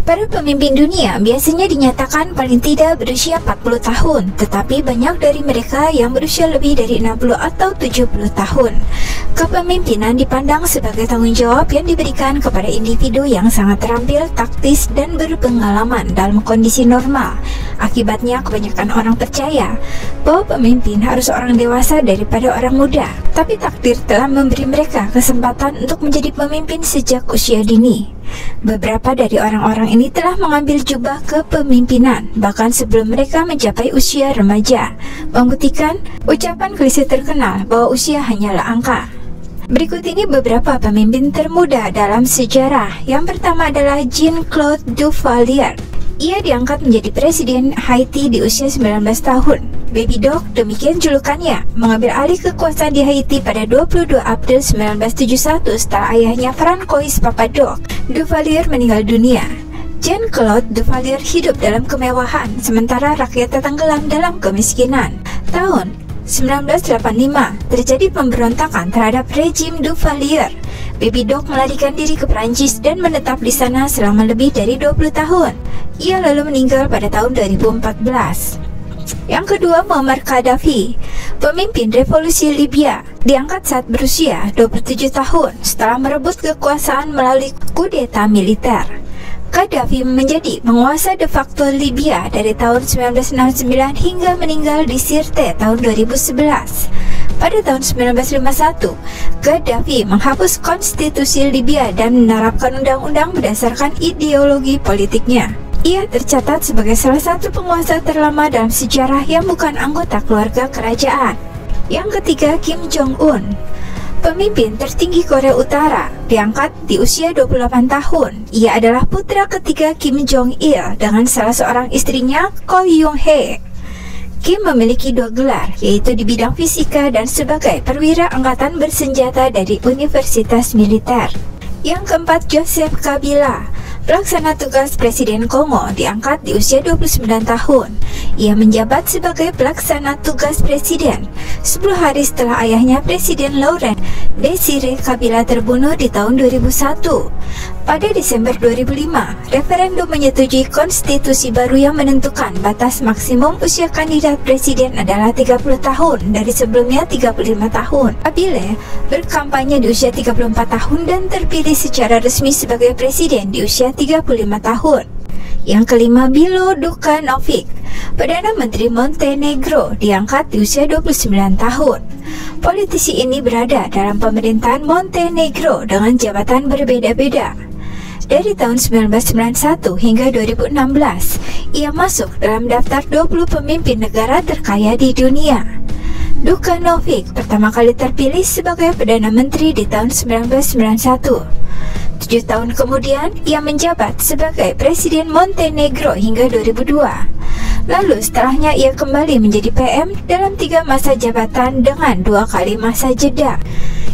Para pemimpin dunia biasanya dinyatakan paling tidak berusia 40 tahun, tetapi banyak dari mereka yang berusia lebih dari 60 atau 70 tahun. Kepemimpinan dipandang sebagai tanggung jawab yang diberikan kepada individu yang sangat terampil, taktis, dan berpengalaman dalam kondisi normal. Akibatnya, kebanyakan orang percaya bahwa pemimpin harus orang dewasa daripada orang muda. Tapi takdir telah memberi mereka kesempatan untuk menjadi pemimpin sejak usia dini. Beberapa dari orang-orang ini telah mengambil jubah kepemimpinan bahkan sebelum mereka mencapai usia remaja, membuktikan ucapan klise terkenal bahwa usia hanyalah angka. Berikut ini beberapa pemimpin termuda dalam sejarah. Yang pertama adalah Jean-Claude Duvalier. Ia diangkat menjadi presiden Haiti di usia 19 tahun. Baby Doc, demikian julukannya, mengambil alih kekuasaan di Haiti pada 22 April 1971 setelah ayahnya Francois Papa Doc Duvalier meninggal dunia. Jean-Claude Duvalier hidup dalam kemewahan, sementara rakyatnya tenggelam dalam kemiskinan. Tahun 1985 terjadi pemberontakan terhadap rejim Duvalier. Baby Doc melarikan diri ke Prancis dan menetap di sana selama lebih dari 20 tahun. Ia lalu meninggal pada tahun 2014. Yang kedua, Muammar Gaddafi, pemimpin revolusi Libya, diangkat saat berusia 27 tahun setelah merebut kekuasaan melalui kudeta militer. Gaddafi menjadi penguasa de facto Libya dari tahun 1969 hingga meninggal di Sirte tahun 2011. Pada tahun 1951, Gaddafi menghapus konstitusi Libya dan menerapkan undang-undang berdasarkan ideologi politiknya. Ia tercatat sebagai salah satu penguasa terlama dalam sejarah yang bukan anggota keluarga kerajaan. Yang ketiga, Kim Jong-un, pemimpin tertinggi Korea Utara, diangkat di usia 28 tahun. Ia adalah putra ketiga Kim Jong-il dengan salah seorang istrinya, Ko Young-hee. Kim memiliki dua gelar, yaitu di bidang fisika dan sebagai perwira angkatan bersenjata dari Universitas Militer. Yang keempat, Joseph Kabila, pelaksana tugas Presiden Kongo, diangkat di usia 29 tahun. Ia menjabat sebagai pelaksana tugas presiden 10 hari setelah ayahnya Presiden Laurent Desire Kabila terbunuh di tahun 2001. Pada Desember 2005, referendum menyetujui konstitusi baru yang menentukan batas maksimum usia kandidat presiden adalah 30 tahun dari sebelumnya 35 tahun. Kabila berkampanye di usia 34 tahun dan terpilih secara resmi sebagai presiden di usia 35 tahun. Yang kelima, Milo Đukanović, Perdana Menteri Montenegro, diangkat di usia 29 tahun. Politisi ini berada dalam pemerintahan Montenegro dengan jabatan berbeda-beda. Dari tahun 1991 hingga 2016, ia masuk dalam daftar 20 pemimpin negara terkaya di dunia. Đukanović pertama kali terpilih sebagai Perdana Menteri di tahun 1991. 7 tahun kemudian, ia menjabat sebagai Presiden Montenegro hingga 2002. Lalu setelahnya ia kembali menjadi PM dalam 3 masa jabatan dengan 2 kali masa jeda.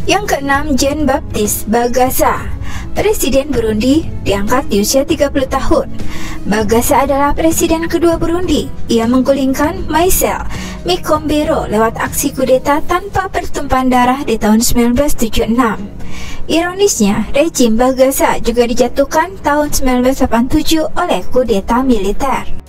Yang keenam, Jean-Baptiste Bagaza, Presiden Burundi, diangkat di usia 30 tahun. Bagaza adalah presiden kedua Burundi. Ia menggulingkan Michel Micombero lewat aksi kudeta tanpa pertumpahan darah di tahun 1976. Ironisnya, rejim Bagaza juga dijatuhkan tahun 1987 oleh kudeta militer.